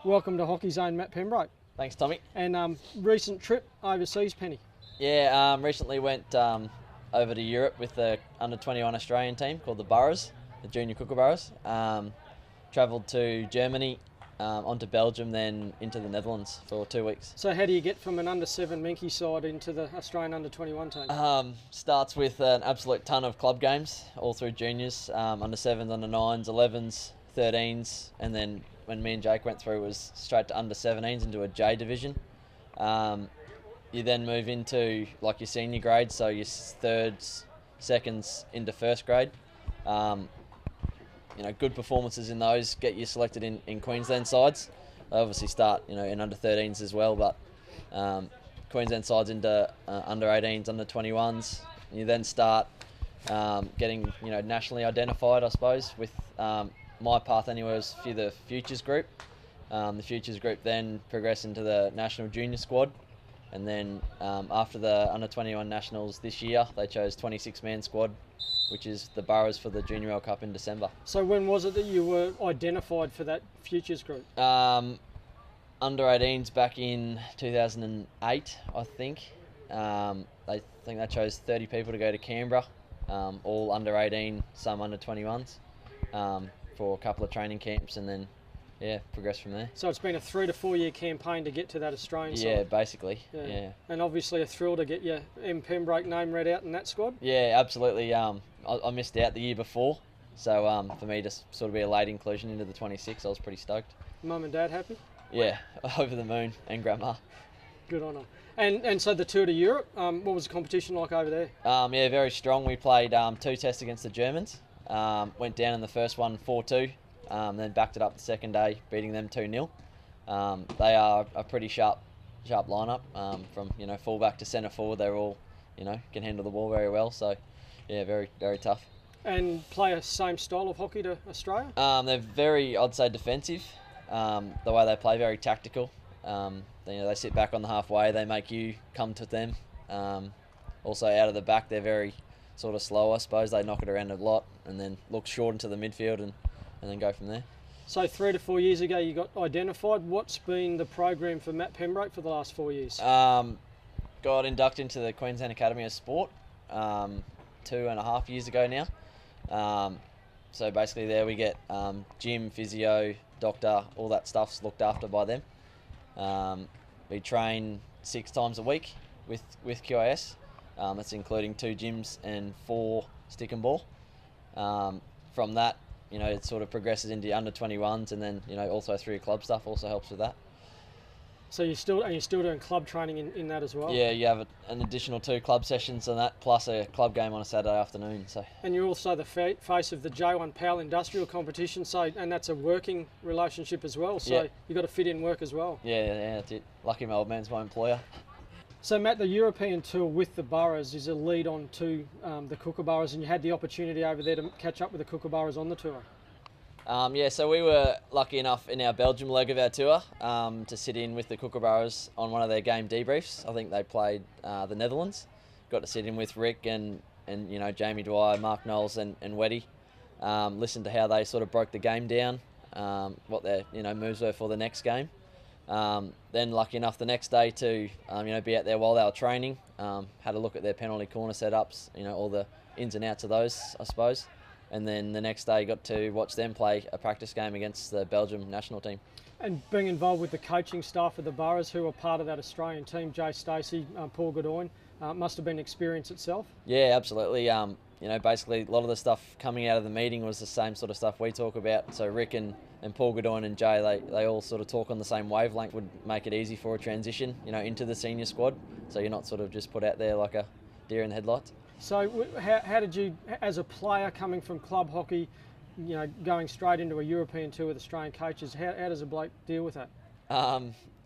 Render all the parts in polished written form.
Welcome to Hockey Zone, Matt Pembroke. Thanks, Tommy. And recent trip overseas, Penny. Yeah, recently went over to Europe with the under-21 Australian team called the Boroughs, the Junior Kookaburras. Travelled to Germany, onto Belgium, then into the Netherlands for 2 weeks. So how do you get from an under-7 Minky side into the Australian under-21 team? Starts with an absolute ton of club games, all through juniors, under-7s, under-9s, 11s, 13s, and then when me and Jake went through, it was straight to under-17s into a J division. You then move into like your senior grade, so your thirds, seconds into first grade. Good performances in those get you selected in Queensland sides. They obviously start, in under-13s as well, but Queensland sides into under-18s, under-21s. You then start getting, nationally identified, I suppose, with my path anyway was through the Futures group. The Futures group then progressed into the National Junior squad. And then after the under-21 nationals this year, they chose 26-man squad, which is the Boroughs for the Junior World Cup in December. So when was it that you were identified for that Futures group? Under-18s back in 2008, I think. They chose 30 people to go to Canberra, all under-18, some under-21s, for a couple of training camps, and then progress from there. So it's been a 3 to 4 year campaign to get to that Australian side? Yeah, basically. Yeah. And obviously a thrill to get your Pembroke name read out in that squad? Yeah, absolutely. I missed out the year before, so for me to sort of be a late inclusion into the 26, I was pretty stoked. Mum and Dad happy? Yeah, over the moon, and Grandma. Good on her. And so the tour to Europe, what was the competition like over there? Yeah, very strong. We played 2 tests against the Germans. Went down in the first one 4-2. Then backed it up the second day, beating them 2-0. They are a pretty sharp lineup. From fullback to centre forward, they're all can handle the ball very well. So yeah, very very tough. And play a same style of hockey to Australia? They're very, I'd say, defensive. The way they play, very tactical. They sit back on the halfway. They make you come to them. Also out of the back, they're very sort of slow, I suppose. They knock it around a lot and then look short into the midfield and then go from there. So 3 to 4 years ago you got identified. What's been the program for Matt Pembroke for the last 4 years? Got inducted into the Queensland Academy of Sport 2.5 years ago now. So basically there we get gym, physio, doctor, all that stuff's looked after by them. We train 6 times a week with QAS. That's including 2 gyms and 4 stick and ball. From that, it sort of progresses into under-21s, and then also through your club stuff also helps with that. So you're still doing club training in that as well? Yeah, you have an additional 2 club sessions on that, plus a club game on a Saturday afternoon. So. And you're also the face of the J1 Powell Industrial competition, and that's a working relationship as well. So you've got to fit in work as well. Yeah, that's it. Lucky my old man's my employer. So Matt, the European tour with the Boroughs is a lead on to the Kookaburras, and you had the opportunity over there to catch up with the Kookaburras on the tour. So we were lucky enough in our Belgium leg of our tour to sit in with the Kookaburras on one of their game debriefs. I think they played the Netherlands. Got to sit in with Rick and Jamie Dwyer, Mark Knowles and Whetton. Listen to how they sort of broke the game down, what their moves were for the next game. Then lucky enough the next day to be out there while they were training. Had a look at their penalty corner setups, all the ins and outs of those, I suppose. And then the next day got to watch them play a practice game against the Belgium national team. And being involved with the coaching staff of the Boroughs, who are part of that Australian team, Jay Stacey, Paul Goodwin, must have been an experience itself. Yeah, absolutely. Basically a lot of the stuff coming out of the meeting was the same sort of stuff we talk about. So Rick and Paul Goodwin and Jay, they all sort of talk on the same wavelength, would make it easy for a transition, into the senior squad. So you're not sort of just put out there like a deer in the headlights. So how did you, as a player coming from club hockey, going straight into a European tour with Australian coaches, how does a bloke deal with that?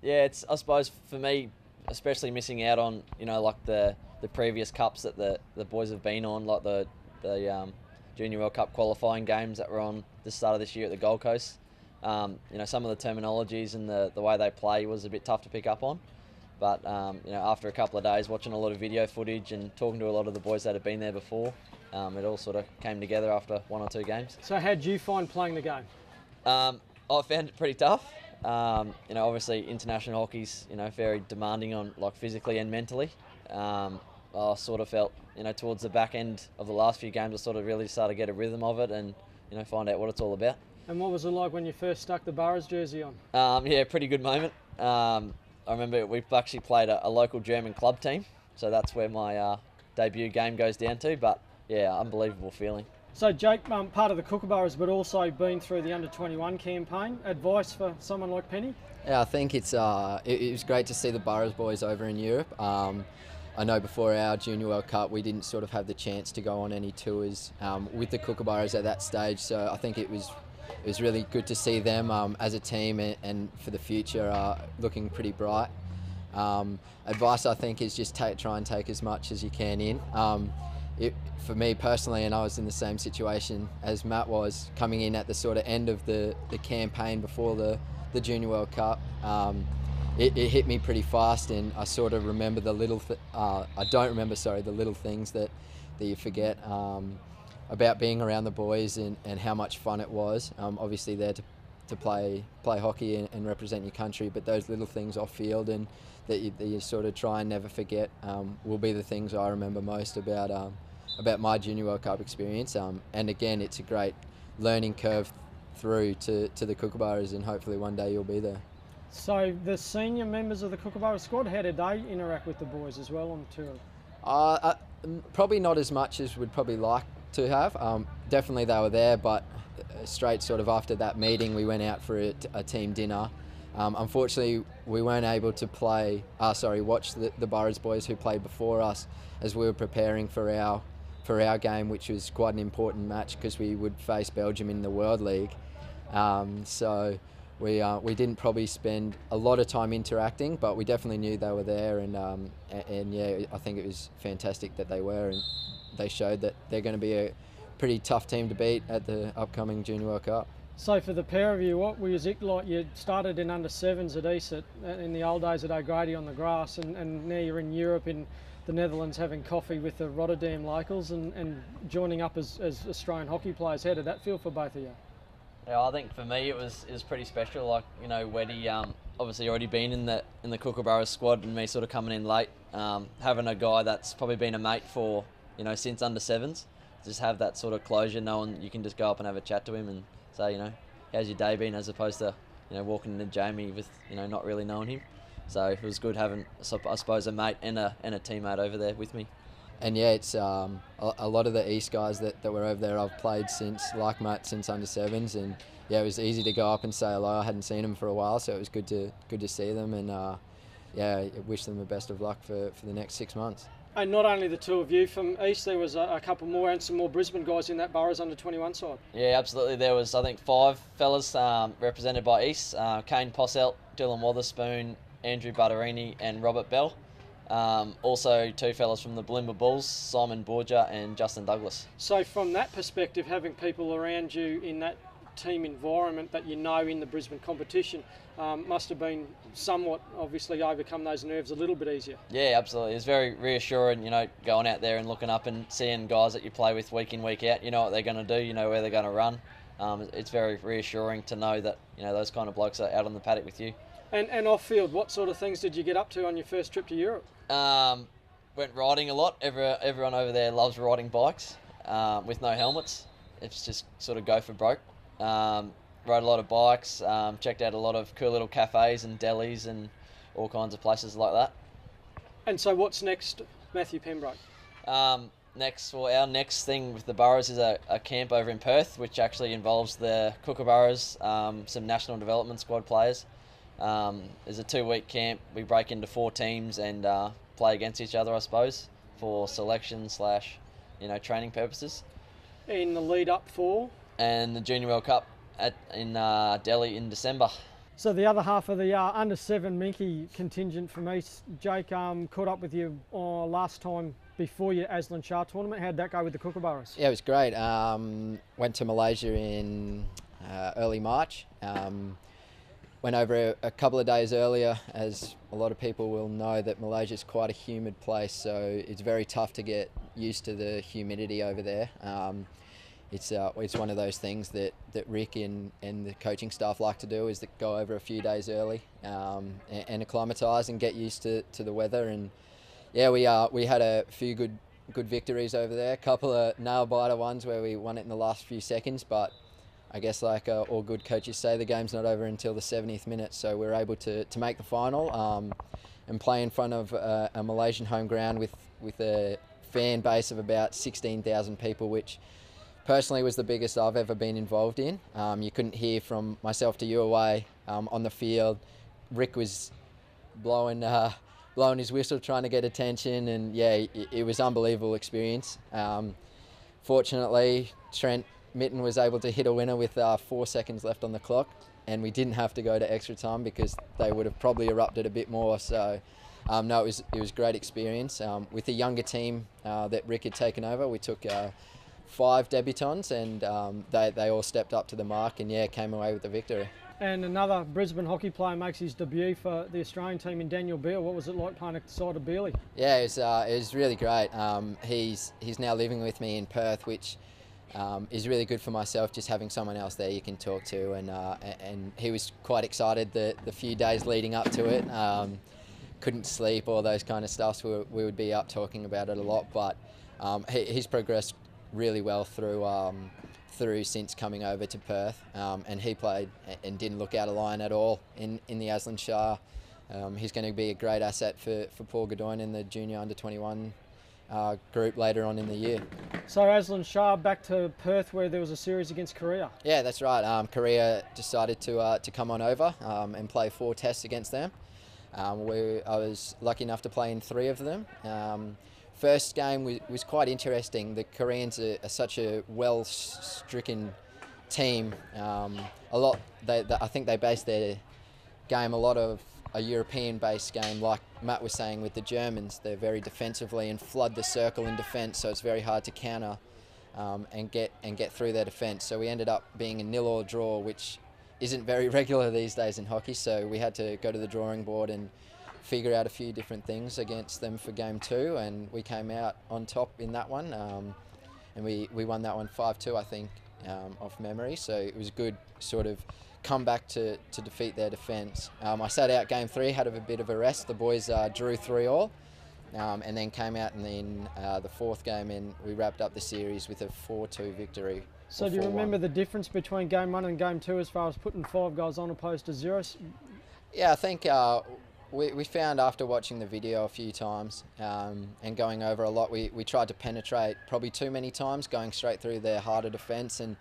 It's, I suppose for me, especially missing out on, like the previous cups that the boys have been on, like the Junior World Cup qualifying games that were on the start of this year at the Gold Coast. Some of the terminologies and the way they play was a bit tough to pick up on. But after a couple of days watching a lot of video footage and talking to a lot of the boys that had been there before, it all sort of came together after 1 or 2 games. So how did you find playing the game? I found it pretty tough. Obviously international hockey's, very demanding on like physically and mentally. I sort of felt, towards the back end of the last few games, I sort of really started to get a rhythm of it and, find out what it's all about. And what was it like when you first stuck the Burrows jersey on? Pretty good moment. I remember we've actually played a local German club team, so that's where my debut game goes down to. But yeah, unbelievable feeling. So Jake, part of the Kookaburras, but also been through the under-21 campaign. Advice for someone like Penny? Yeah, I think it was great to see the Burrows boys over in Europe. I know before our Junior World Cup we didn't sort of have the chance to go on any tours with the Kookaburras at that stage, so I think it was really good to see them as a team and for the future looking pretty bright. Advice I think is just try and take as much as you can in. For me personally, and I was in the same situation as Matt was, coming in at the sort of end of the campaign before the Junior World Cup, it hit me pretty fast, and I sort of remember the little the little things that you forget about being around the boys and how much fun it was. Obviously there to play hockey and represent your country, but those little things off field and that you sort of try and never forget will be the things I remember most about my Junior World Cup experience. And again, it's a great learning curve through to the Kookaburras, and hopefully one day you'll be there. So the senior members of the Kookaburra squad, how did they interact with the boys as well on tour? Probably not as much as we'd probably like to have. Definitely they were there, but straight sort of after that meeting we went out for a team dinner. Unfortunately we weren't able to watch the Burrows boys who played before us as we were preparing for our game, which was quite an important match because we would face Belgium in the World League. So we didn't probably spend a lot of time interacting, but we definitely knew they were there, and yeah, I think it was fantastic that they were, and they showed that they're going to be a pretty tough team to beat at the upcoming Junior World Cup. So for the pair of you, what was it like? You started in under sevens at East in the old days at O'Grady on the grass, and now you're in Europe in the Netherlands having coffee with the Rotterdam locals and joining up as Australian hockey players. How did that feel for both of you? Yeah, I think for me it was pretty special. Like, Whetty obviously already been in the Kookaburra squad, and me sort of coming in late, having a guy that's probably been a mate for since under sevens, just have that sort of closure, knowing you can just go up and have a chat to him and say, how's your day been, as opposed to walking into Jamie with not really knowing him. So it was good having, I suppose, a mate and a teammate over there with me. And yeah, it's a lot of the East guys that were over there I've played since, like Matt, since under sevens, and yeah, it was easy to go up and say hello. I hadn't seen them for a while, so it was good to see them, and yeah, wish them the best of luck for the next 6 months. And not only the two of you from East, there was a couple more and some more Brisbane guys in that Burrows under-21 side. Yeah, absolutely. There was, I think, 5 fellas represented by East: Kane Posselt, Dylan Wotherspoon, Andrew Butterini, and Robert Bell. Also 2 fellas from the Blimber Bulls, Simon Borgia and Justin Douglas. So from that perspective, having people around you in that team environment that in the Brisbane competition must have been somewhat, obviously, overcome those nerves a little bit easier. Yeah, absolutely. It's very reassuring, going out there and looking up and seeing guys that you play with week in, week out. You know what they're going to do, where they're going to run. It's very reassuring to know that, those kind of blokes are out on the paddock with you. And off-field, what sort of things did you get up to on your first trip to Europe? Went riding a lot. Everyone over there loves riding bikes with no helmets. It's just sort of go for broke. Rode a lot of bikes, checked out a lot of cool little cafes and delis and all kinds of places like that. And so what's next, Matthew Pembroke? Our next thing with the Burrows is a camp over in Perth, which actually involves the Kookaburras, some national development squad players. There's a 2-week camp. We break into 4 teams and play against each other, I suppose, for selection / training purposes. In the lead up for? And the Junior World Cup in Delhi in December. So the other half of the under-7 Minky contingent from East, Jake, caught up with you last time before your Aslan Shah tournament. How'd that go with the Kookaburras? Yeah, it was great. Went to Malaysia in early March. Went over a couple of days earlier, as a lot of people will know that Malaysia is quite a humid place, so it's very tough to get used to the humidity over there. it's one of those things that Rick and the coaching staff like to do, is that go over a few days early and acclimatise and get used to the weather. And yeah, we had a few good victories over there, a couple of nail-biter ones where we won it in the last few seconds, but I guess like all good coaches say, the game's not over until the 70th minute, so we were able to make the final and play in front of a Malaysian home ground with a fan base of about 16,000 people, which personally was the biggest I've ever been involved in. You couldn't hear from myself to you away on the field. Rick was blowing his whistle trying to get attention, and yeah, it was an unbelievable experience. Fortunately, Trent Mitten was able to hit a winner with 4 seconds left on the clock, and we didn't have to go to extra time because they would have probably erupted a bit more. So no, it was a great experience. With the younger team that Rick had taken over, we took 5 debutants, and they all stepped up to the mark and yeah, came away with the victory. And another Brisbane hockey player makes his debut for the Australian team in Daniel Beale. What was it like playing alongside of Bealey? Yeah, it was really great. He's now living with me in Perth, which is really good for myself, just having someone else there you can talk to, and he was quite excited the few days leading up to it. Couldn't sleep, all those kind of stuff, so we would be up talking about it a lot, but he's progressed really well through since coming over to Perth, and he played and didn't look out of line at all in the Aslan Shah. He's going to be a great asset for Paul Godoyne in the junior under-21 group later on in the year. So Aslan Shah back to Perth, where there was a series against Korea. Yeah, that's right. Korea decided to come on over and play 4 tests against them. I was lucky enough to play in 3 of them. First game was quite interesting. The Koreans are such a well-stricken team. I think they base their game a lot of a European-based game, like Matt was saying with the Germans. They're very defensively and flood the circle in defence, so it's very hard to counter and get through their defence. So we ended up being a 0-0 draw, which isn't very regular these days in hockey. So we had to go to the drawing board and figure out a few different things against them for game 2, and we came out on top in that one, and we won that one 5-2, I think, off memory. So it was a good sort of comeback to defeat their defence. I sat out game 3, had a bit of a rest. The boys drew 3-3, and then came out and then the 4th game, and we wrapped up the series with a 4-2 victory. So do you remember the difference between game 1 and game 2 as far as putting 5 goals on opposed to 0? Yeah, I think we found after watching the video a few times and going over a lot, we tried to penetrate probably too many times, going straight through their harder defence, and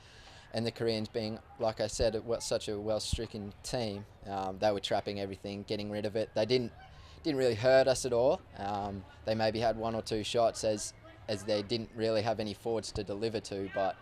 the Koreans being, like I said, such a well-stricken team, they were trapping everything, getting rid of it. They didn't really hurt us at all. They maybe had 1 or 2 shots as they didn't really have any forwards to deliver to, but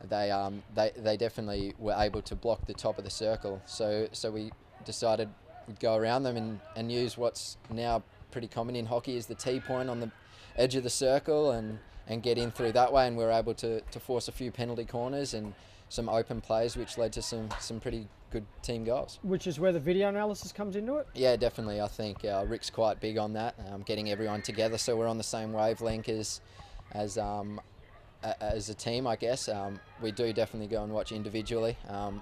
they definitely were able to block the top of the circle. So we decided we'd go around them and use what's now pretty common in hockey, is the T-point on the edge of the circle and get in through that way, and we were able to force a few penalty corners and some open plays, which led to some pretty good team goals. Which is where the video analysis comes into it? Yeah, definitely. I think Rick's quite big on that, getting everyone together so we're on the same wavelength as a team, I guess. We do definitely go and watch individually.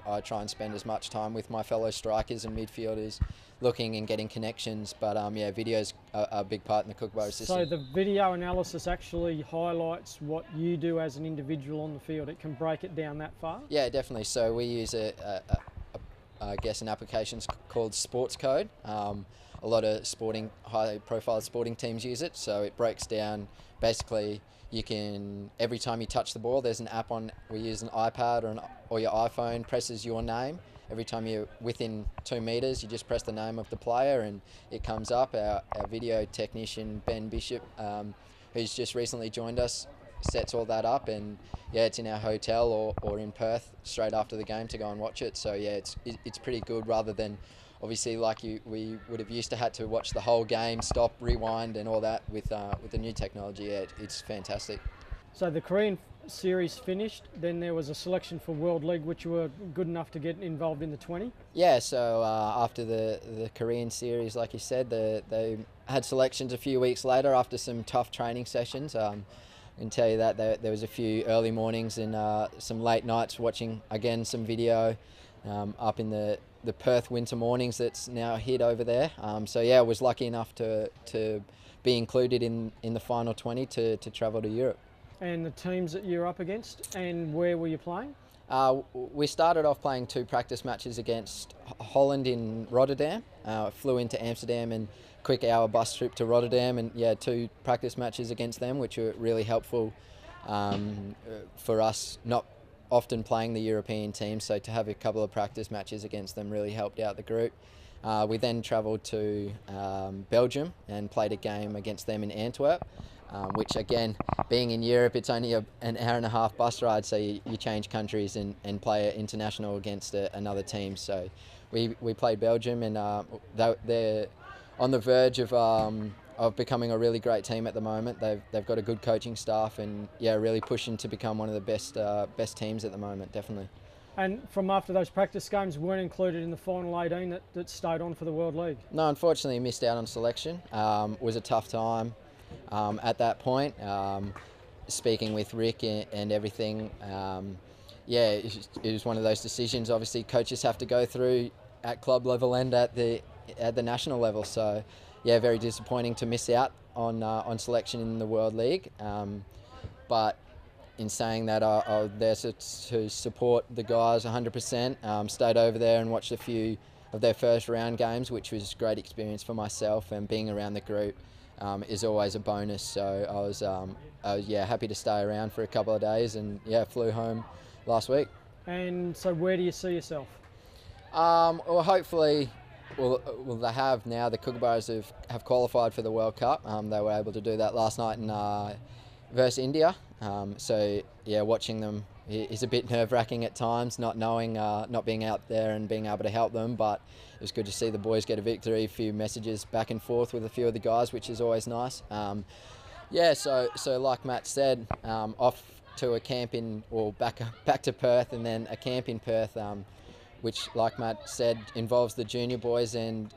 I try and spend as much time with my fellow strikers and midfielders looking and getting connections, but yeah, video's a big part in the Kookaburra system. So the video analysis actually highlights what you do as an individual on the field. It can break it down that far? Yeah, definitely. So we use I guess an application called Sports Code. A lot of high-profile sporting teams use it, so it breaks down basically. You can, every time you touch the ball, there's an app on, we use an iPad or your iPhone, presses your name. Every time you're within 2 metres, you just press the name of the player and it comes up. Our video technician, Ben Bishop, who's just recently joined us, sets all that up, and yeah, it's in our hotel or in Perth straight after the game to go and watch it. So yeah, it's pretty good, rather than obviously like we would have used to had to watch the whole game, stop, rewind and all that. With the new technology, yeah, it's fantastic. So the Korean series finished, then there was a selection for World League, which you were good enough to get involved in the 20? Yeah, so after the Korean series, like you said, they had selections a few weeks later after some tough training sessions. I can tell you that there was a few early mornings and some late nights watching again some video up in the Perth winter mornings that's now hit over there. So yeah, I was lucky enough to be included in the final 20 to travel to Europe. And the teams that you're up against, and where were you playing? We started off playing 2 practice matches against Holland in Rotterdam. Flew into Amsterdam and quick hour bus trip to Rotterdam, and yeah, 2 practice matches against them, which were really helpful for us not often playing the European team, so to have a couple of practice matches against them really helped out the group. We then travelled to Belgium and played a game against them in Antwerp, which again, being in Europe, it's only an hour and a half bus ride, so you change countries and play an international against another team. So we played Belgium, and they're on the verge of becoming a really great team at the moment. They've got a good coaching staff, and yeah, really pushing to become one of the best teams at the moment, definitely. And from after those practice games, weren't included in the final 18 that stayed on for the World League? No, unfortunately missed out on selection. It was a tough time at that point. Speaking with Rick and everything, yeah, it was one of those decisions obviously coaches have to go through at club level and at the national level. So yeah, very disappointing to miss out on selection in the World League. But in saying that, I was there to support the guys 100%. Stayed over there and watched a few of their first round games, which was a great experience for myself, and being around the group is always a bonus. So I was yeah, happy to stay around for a couple of days, and yeah, flew home last week. And so where do you see yourself? Well, hopefully, well, they have now. The Kookaburras have qualified for the World Cup. They were able to do that last night in versus India. So yeah, watching them is a bit nerve-wracking at times, not knowing, not being out there and being able to help them. But it was good to see the boys get a victory. A few messages back and forth with a few of the guys, which is always nice. Yeah, so like Matt said, off to a camp back to Perth, and then a camp in Perth, which, like Matt said, involves the junior boys and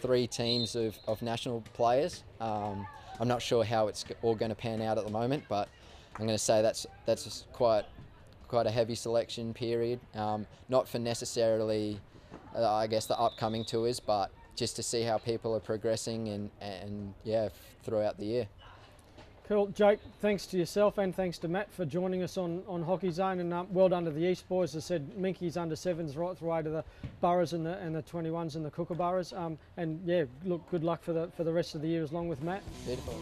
3 teams of national players. I'm not sure how it's all going to pan out at the moment, but I'm going to say that's quite a heavy selection period. Not for necessarily, I guess, the upcoming tours, but just to see how people are progressing and yeah, throughout the year. Cool. Jake, thanks to yourself and thanks to Matt for joining us on Hockey Zone, and well done to the East boys. As I said, Minky's under 7s right through to the Boroughs and the 21s and the Kookaburras. And yeah, look, good luck for the rest of the year along with Matt. Beautiful.